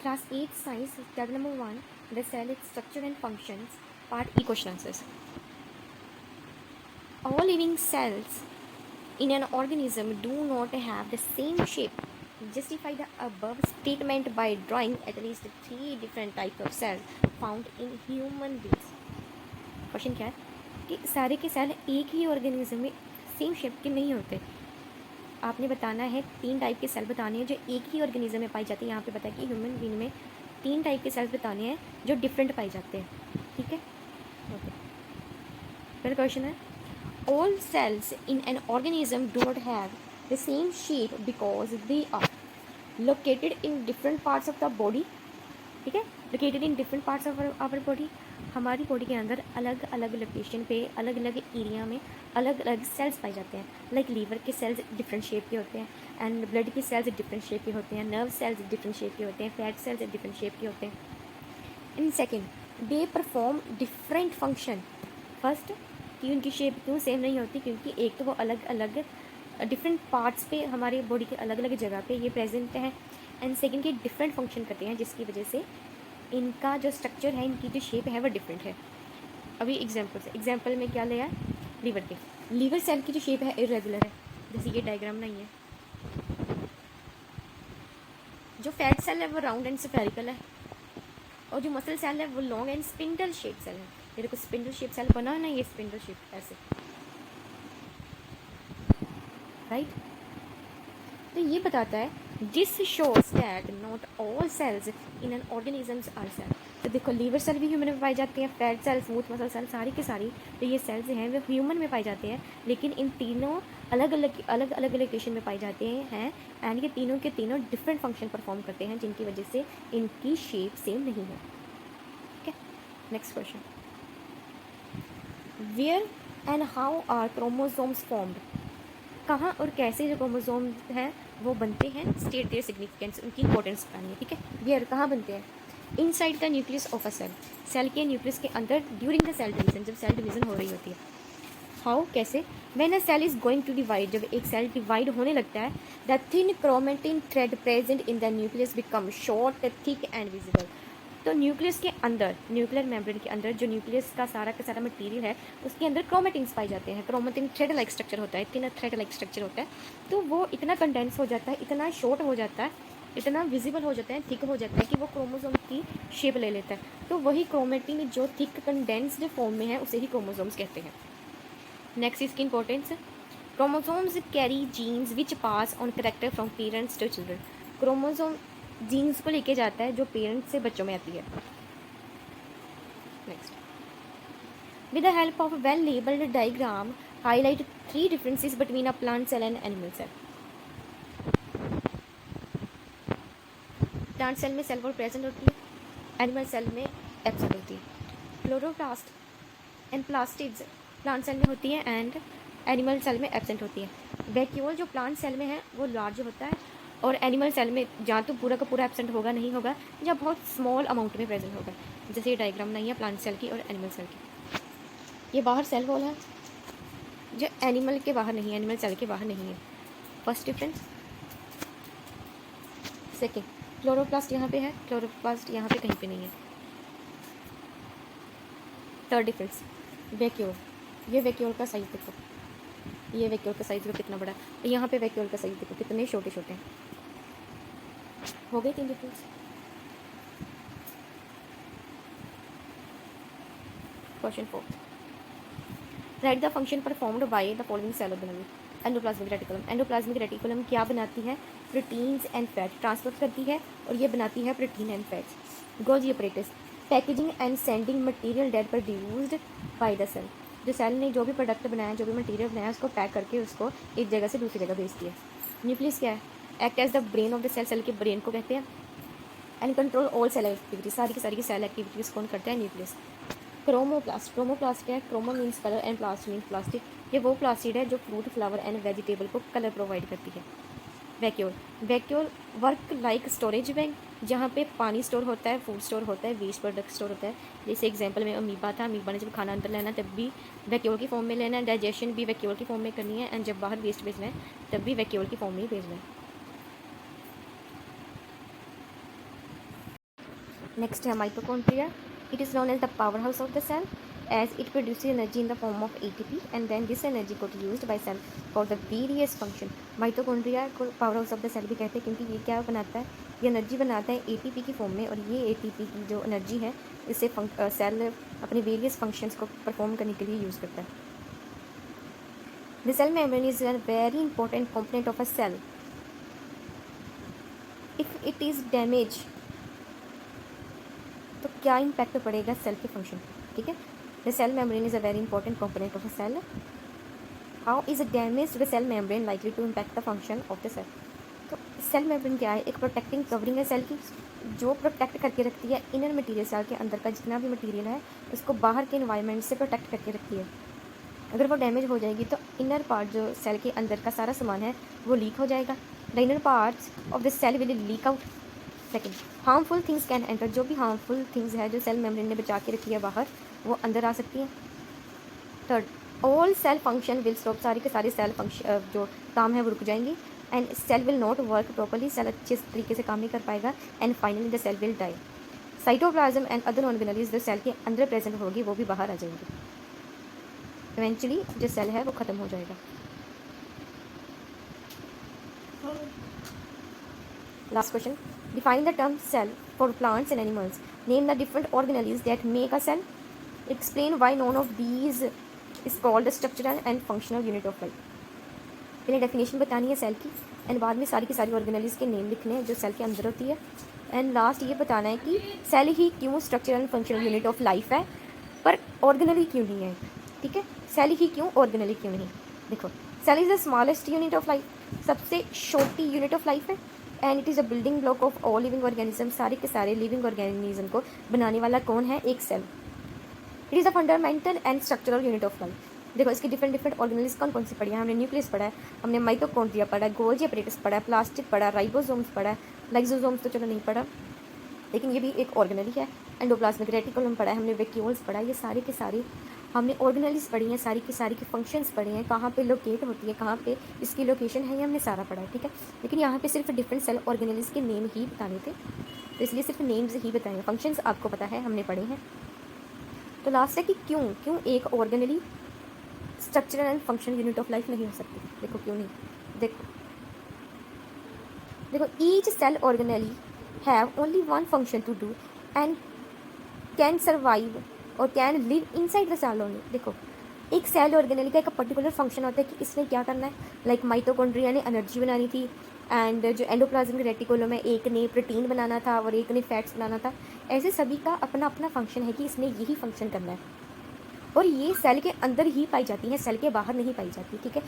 Class 8 Science, chapter number 1, the cell, its structure and functions, part E, question answers. All living cells in an organism do not have the same shape. Justify the above statement by drawing at least 3 different types of cells found in human beings. Question क्या है कि सारे के cell एक ही organism में same shape के नहीं होते. आपने बताना है 3 टाइप के सेल बताने हैं जो एक ही ऑर्गेनिज्म में पाई जाती है. यहाँ पे बताया कि ह्यूमन बीइंग में 3 टाइप के सेल्स बताने हैं जो डिफरेंट पाए जाते हैं. ठीक है, ओके. फिर क्वेश्चन है, all cells in an organism do not have the same shape because they are located in different parts of the body. ठीक है, located in different parts of our body. हमारी बॉडी के अंदर अलग अलग location पे अलग अलग एरिया में अलग अलग सेल्स पाए जाते हैं. लाइक लीवर के सेल्स डिफरेंट शेप के होते हैं एंड ब्लड के सेल्स डिफरेंट शेप के होते हैं, नर्व सेल्स डिफरेंट शेप के होते हैं, फैट सेल्स डिफरेंट शेप के होते हैं. In second, they perform different function. First कि उनकी शेप क्यों सेम नहीं होती, क्योंकि एक तो वो अलग अलग डिफरेंट पार्ट्स पे हमारी बॉडी के अलग अलग जगह पे ये प्रेजेंट है. एंड सेकेंड कि डिफरेंट फंक्शन करते हैं जिसकी वजह से इनका जो स्ट्रक्चर है, इनकी जो शेप है वो डिफरेंट है. अभी एग्जाम्पल में क्या लिया, लीवर के. लीवर सेल की जो शेप है इरेगुलर है, जैसे ये डायग्राम नहीं है. जो फैट सेल है वो राउंड एंड स्फेरिकल है और जो मसल सेल है वो long and spindle shape cell है. ये देखो स्पिंडल शेप सेल बना है ना, ये स्पिंडल शेप ऐसे, राइट. तो ये बताता है this shows that not all cells in an organisms are cell. तो देखो लीवर सेल भी ह्यूमन में पाई जाती है, fat cell, smooth muscle cell, सारी की सारी तो ये सेल्स हैं वो ह्यूमन में पाई जाते हैं. लेकिन इन तीनों अलग अलग लोकेशन में पाई जाते हैं एंड ये तीनों के तीनों डिफरेंट फंक्शन परफॉर्म करते हैं जिनकी वजह से इनकी शेप सेम नहीं है. ठीक है, next question, where and how are chromosomes formed. कहाँ और कैसे जो क्रोमोसोम हैं वो बनते हैं, स्टेट देयर सिग्निफिकेंस, उनकी इंपॉर्टेंस बतानी है. ठीक है, वेयर कहाँ बनते हैं, inside the nucleus of a cell, cell के न्यूक्लियस के अंदर ड्यूरिंग द सेल डिवीजन, जब सेल डिवीजन हो रही होती है. हाउ कैसे, when a cell is going to divide, जब एक सेल डिवाइड होने लगता है, the thin chromatin thread present in the nucleus become short, thick and visible. तो न्यूक्लियस के अंदर, न्यूक्लियर मेम्ब्रेन के अंदर जो न्यूक्लियस का सारा मटेरियल है उसके अंदर क्रोमेटिन्स पाए जाते हैं. क्रोमेटिन थ्रेड लाइक स्ट्रक्चर होता है, थिन थ्रेड लाइक स्ट्रक्चर होता है. तो वो इतना कंडेंस हो जाता है, इतना शॉर्ट हो जाता है, इतना विजिबल हो जाता है, थिक हो जाता है कि वो क्रोमोसोम की शेप ले लेता है. तो वही क्रोमेटिन जो थिक कंडेंस्ड फॉर्म में है उसे ही क्रोमोसोम्स कहते हैं. नेक्स्ट इसकी importance, chromosomes carry genes which pass on character from parents to children. Chromosome genes को लेके जाता है जो पेरेंट्स से बच्चों में आती है. Next, with the help of well labelled diagram highlight 3 differences between a plant cell and animal cell. Plant cell में सेल वॉल प्रेजेंट होती है, एनिमल सेल में एब्सेंट होती है. Chloroplast and plastids plant cell में होती है एंड एनिमल सेल में एब्सेंट होती है. वैक्यूल जो प्लांट सेल में है वो लार्ज होता है और एनिमल सेल में या तो पूरा का पूरा एब्सेंट होगा, नहीं होगा, या बहुत स्मॉल अमाउंट में प्रेजेंट होगा. जैसे ये डायग्राम नहीं है प्लांट सेल की और एनिमल सेल की. ये बाहर सेल वॉल है जो एनिमल के बाहर नहीं है, एनिमल सेल के बाहर नहीं है. First difference. सेकेंड, क्लोरोप्लास्ट यहाँ पे है, क्लोरोप्लास्ट यहाँ पे कहीं पे नहीं है. Third difference, vacuole. ये वैक्यूल का साइज देखो, ये वैक्यूल का साइज देखो कितना बड़ा है, यहाँ पे वैक्यूल का साइज देखो कितने छोटे छोटे हैं. हो गए 3 difference. Question 4, write the function performed by the following cell organelle. Endoplasmic reticulum. Endoplasmic reticulum क्या बनाती है, प्रोटीन्स एंड फैट ट्रांसफर करती है और ये बनाती है protein and fats. Golgi apparatus, packaging and sending material that produced by the cell. जो सेल ने जो भी प्रोडक्ट बनाया, जो भी मटेरियल बनाया, उसको पैक करके उसको एक जगह से दूसरी जगह भेजती है. न्यूक्लियस क्या है, act as the brain of the cell, cell के ब्रेन को कहते हैं. And control all cell activity, सारी की सेल एक्टिविटीज़ कौन करता है, न्यूक्लियस. क्रोमोप्लास्ट. क्रोमोप्लास्ट क्या है, chromo means colour and plast means plastic. ये वो प्लास्टिड है जो फ्रूट, फ्लावर एंड वेजिटेबल को कलर प्रोवाइड करती है. Vacuole. Vacuole work like storage bank, जहाँ पे पानी स्टोर होता है, फूड स्टोर होता है, वेस्ट प्रोडक्ट स्टोर होता है. जैसे एग्जांपल में अमीबा था, अमीबा ने जब खाना अंदर लेना तब भी वैक्यूल की फॉर्म में लेना है, डाइजेशन भी वैक्यूल की फॉर्म में करनी है, एंड जब बाहर वेस्ट भेजना है तब भी वैक्यूल की फॉर्म में ही भेजना है. Next है mitochondria. It is known as the powerhouse of the cell as it produces energy in the form of ATP and then this energy got used by cell for the various function. Mitochondria को power house of the cell भी कहते हैं क्योंकि ये क्या बनाता है, ये एनर्जी बनाता है ATP की फॉर्म में और ये ATP की जो एनर्जी है इससे सेल अपने वेरियस फंक्शंस को परफॉर्म करने के लिए यूज़ करता है. The cell membrane is a very important component of a cell. If it is damaged तो क्या इम्पैक्ट पड़ेगा सेल के फंक्शन. ठीक है, the cell membrane is a very important component of a cell. How is damage the cell membrane likely to impact the function of the cell. तो cell membrane क्या है, एक प्रोटेक्टिंग कवरिंग है cell की जो protect करके रखती है इनर मटेरियल, सेल के अंदर का जितना भी मटेरियल है उसको बाहर के इन्वायरमेंट से प्रोटेक्ट करके रखती है. अगर वो डैमेज हो जाएगी तो इनर पार्ट जो सेल के अंदर का सारा सामान है वो लीक हो जाएगा. The inner parts of the cell will leak out. Second, harmful things can enter. जो भी हार्मफुल थिंग्स है जो सेल मेम्ब्रेन ने बचा के रखी है बाहर वो अंदर आ सकती हैं. Third, all cell function will stop. सारे के सारे सेल फंक्शन जो काम है वो रुक जाएंगे. And cell will not work properly. Cell अच्छे तरीके से काम नहीं कर पाएगा. And finally the cell will die. Cytoplasm and other organelles जो सेल के अंदर प्रेजेंट होगी वो भी बाहर आ जाएंगे. इवेंचुअली जो सेल है वो ख़त्म हो जाएगा. Last question. Define the term cell for plants and animals. Name the different organelles that make a cell. Explain why none of these is called a structural and functional unit of life. पहले definition बतानी है cell की and बाद में सारी की सारी organelles के नेम लिखने हैं जो सेल के अंदर होती है. एंड लास्ट ये बताना है कि सेल ही क्यों structural and functional unit of life है पर ऑर्गेनली क्यों नहीं है. ठीक है, सेल ही क्यों, ऑर्गेनली क्यों नहीं. देखो, cell is the smallest unit of life, सबसे छोटी यूनिट ऑफ लाइफ है. And it is a building block of all living organism. सारे के सारे लिविंग ऑर्गेनिज्म को बनाने वाला कौन है, एक cell. It is a fundamental and structural unit of life. देखो इसकी डिफरेंट ऑर्गेनेल्स कौन कौन सी पढ़ी है हमने. न्यूक्लियस पढ़ा है हमने, माइटोकॉन्ड्रिया पढ़ा है, गोल्जी अपरेटस पढ़ा है, प्लास्टिड पढ़ा है, राइबोसोम्स पढ़ा है, लाइसोसोम्स तो चलो नहीं पढ़ा लेकिन ये भी एक ऑर्गेनल ही है. एंडोप्लाज्मिक रेटिकुलम पढ़ा है हमने, वैक्यूल्स पढ़ा है. ये सारे के सारे हमने ऑर्गेनल्स पढ़ी हैं. सारी के फंक्शंस पढ़े हैं, कहाँ पे लोकेट होती है, कहाँ पे इसकी लोकेशन है, ये हमने सारा पढ़ा है. ठीक है, लेकिन यहाँ पे सिर्फ डिफरेंट सेल ऑर्गेनल्स के नेम ही बताने थे तो इसलिए सिर्फ नेम्स ही बताए. फंक्शंस आपको पता है हमने पढ़े हैं. तो लास्ट है कि क्यों एक organelle structural and functional unit of life नहीं हो सकती. देखो क्यों नहीं. देखो each cell organelle have only one function to do and can survive और can live inside the cell only. देखो एक सेल ऑर्गेनल का एक पर्टिकुलर फंक्शन होता है कि इसने क्या करना है. लाइक माइटोकॉन्ड्रिया ने एनर्जी बनानी थी एंड जो एंडोप्लाज्मिक रेटिकुलम है एक ने प्रोटीन बनाना था और एक ने फैट्स बनाना था. ऐसे सभी का अपना अपना फंक्शन है कि इसने यही फंक्शन करना है और ये सेल के अंदर ही पाई जाती हैं, सेल के बाहर नहीं पाई जाती. ठीक है,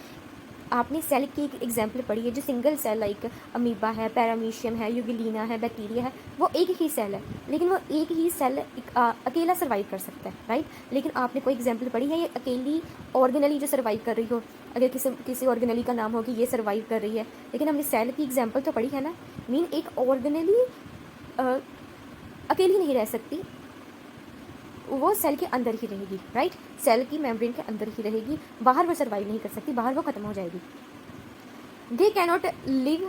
आपने सेल की एक एग्जाम्पल पढ़ी है जो सिंगल सेल लाइक अमीबा है, पैरामीशियम है, यूगिलीना है, बैक्टीरिया है. वो एक ही सेल है लेकिन वो एक ही सेल अकेला सर्वाइव कर सकता है. राइट, लेकिन आपने कोई एग्जाम्पल पढ़ी है ये अकेली ऑर्गेनली जो सर्वाइव कर रही हो. अगर किसी ऑर्गेनली का नाम हो कि ये सर्वाइव कर रही है लेकिन हमने सेल की एग्जाम्पल तो पढ़ी है ना. मीन एक ऑर्गेनली अकेली नहीं रह सकती, वो सेल के अंदर ही रहेगी. राइट, सेल की मेम्ब्रेन के अंदर ही रहेगी, बाहर वो सर्वाइव नहीं कर सकती, बाहर वो ख़त्म हो जाएगी. They cannot live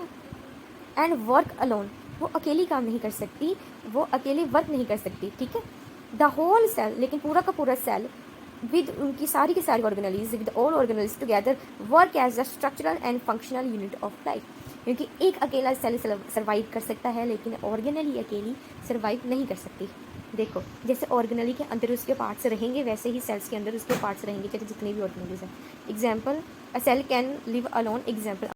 and work alone. वो अकेली काम नहीं कर सकती, वो अकेले वर्क नहीं कर सकती. ठीक है, द होल सेल, लेकिन पूरा का पूरा सेल विद उनकी सारी की सारी organelles with all organelles together work as a structural and functional unit of life. क्योंकि एक अकेला सेल सर्वाइव कर सकता है लेकिन ऑर्गेनली अकेली सर्वाइव नहीं कर सकती. देखो जैसे ऑर्गेनली के अंदर उसके पार्ट्स रहेंगे वैसे ही सेल्स के अंदर उसके पार्ट्स रहेंगे, चाहे जितने भी ऑर्गेनलीज हैं. Example, a cell can live alone. Example